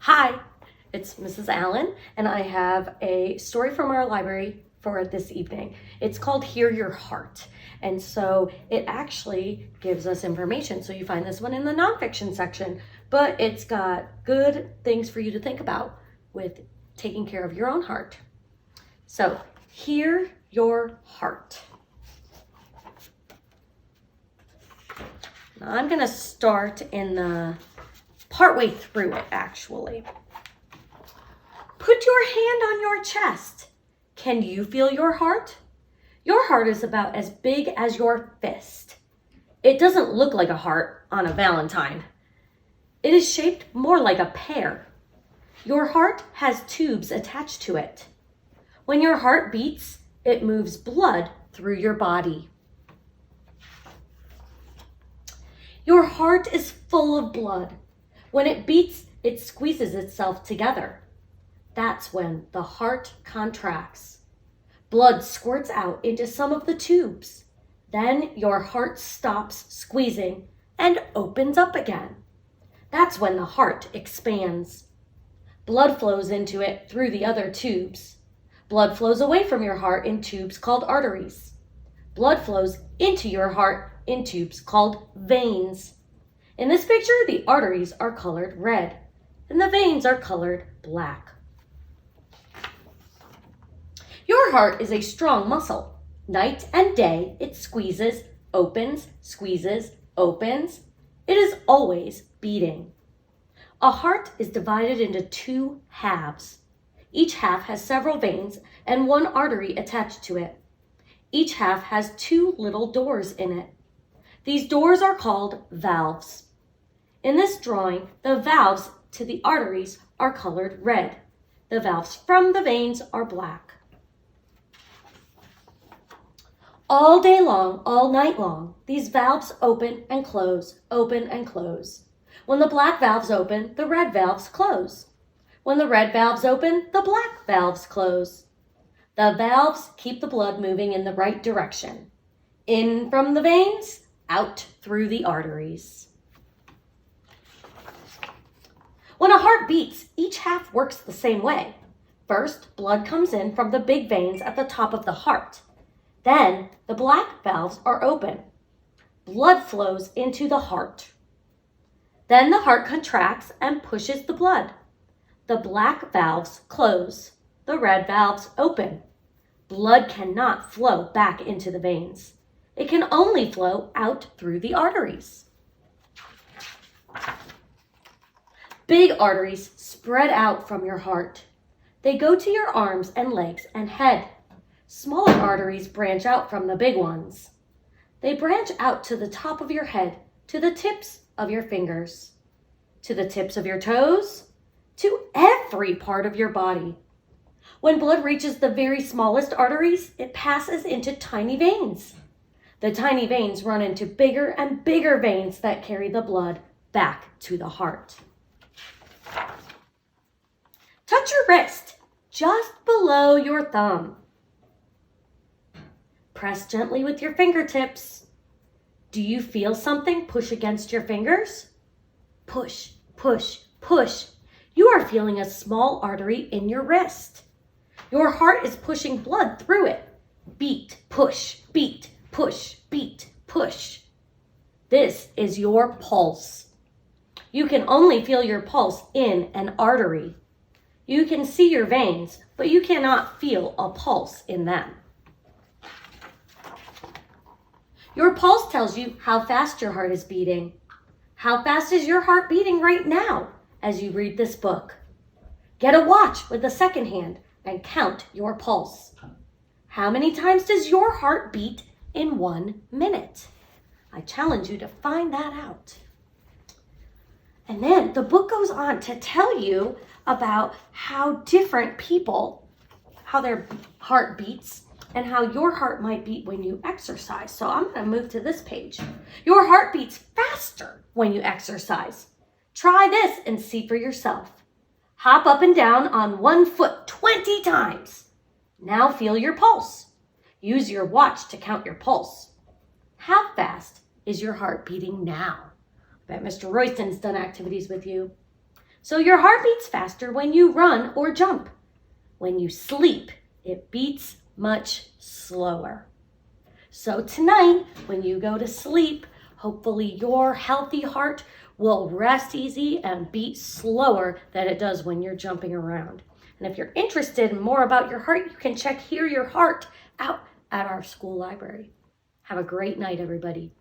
Hi, it's Mrs. Allen, and I have a story from our library for this evening. It's called Hear Your Heart, and so it actually gives us information. So you find this one in the nonfiction section, but it's got good things for you to think about with taking care of your own heart. So, hear your heart. Now, I'm going to start in the partway through it, actually. Put your hand on your chest. Can you feel your heart? Your heart is about as big as your fist. It doesn't look like a heart on a Valentine. It is shaped more like a pear. Your heart has tubes attached to it. When your heart beats, it moves blood through your body. Your heart is full of blood. When it beats, it squeezes itself together. That's when the heart contracts. Blood squirts out into some of the tubes. Then your heart stops squeezing and opens up again. That's when the heart expands. Blood flows into it through the other tubes. Blood flows away from your heart in tubes called arteries. Blood flows into your heart in tubes called veins. In this picture, the arteries are colored red and the veins are colored black. Your heart is a strong muscle. Night and day, it squeezes, opens, opens. It is always beating. A heart is divided into two halves. Each half has several veins and one artery attached to it. Each half has two little doors in it. These doors are called valves. In this drawing, the valves to the arteries are colored red. The valves from the veins are black. All day long, all night long, these valves open and close, open and close. When the black valves open, the red valves close. When the red valves open, the black valves close. The valves keep the blood moving in the right direction. In from the veins, out through the arteries. When a heart beats, each half works the same way. First, blood comes in from the big veins at the top of the heart. Then, the black valves are open. Blood flows into the heart. Then the heart contracts and pushes the blood. The black valves close. The red valves open. Blood cannot flow back into the veins. It can only flow out through the arteries. Big arteries spread out from your heart. They go to your arms and legs and head. Smaller arteries branch out from the big ones. They branch out to the top of your head, to the tips of your fingers, to the tips of your toes, to every part of your body. When blood reaches the very smallest arteries, it passes into tiny veins. The tiny veins run into bigger and bigger veins that carry the blood back to the heart. Touch your wrist just below your thumb. Press gently with your fingertips. Do you feel something push against your fingers? Push, push, push. You are feeling a small artery in your wrist. Your heart is pushing blood through it. Beat, push, beat, push, beat, push. This is your pulse. You can only feel your pulse in an artery. You can see your veins, but you cannot feel a pulse in them. Your pulse tells you how fast your heart is beating. How fast is your heart beating right now as you read this book? Get a watch with the second hand and count your pulse. How many times does your heart beat in 1 minute? I challenge you to find that out. And then the book goes on to tell you about how different people, how their heart beats, and how your heart might beat when you exercise. So I'm going to move to this page. Your heart beats faster when you exercise. Try this and see for yourself. Hop up and down on one foot 20 times. Now feel your pulse. Use your watch to count your pulse. How fast is your heart beating now? I bet Mr. Royston's done activities with you. So your heart beats faster when you run or jump. When you sleep, it beats much slower. So tonight, when you go to sleep, hopefully your healthy heart will rest easy and beat slower than it does when you're jumping around. And if you're interested in more about your heart, you can check Hear Your Heart out at our school library. Have a great night, everybody.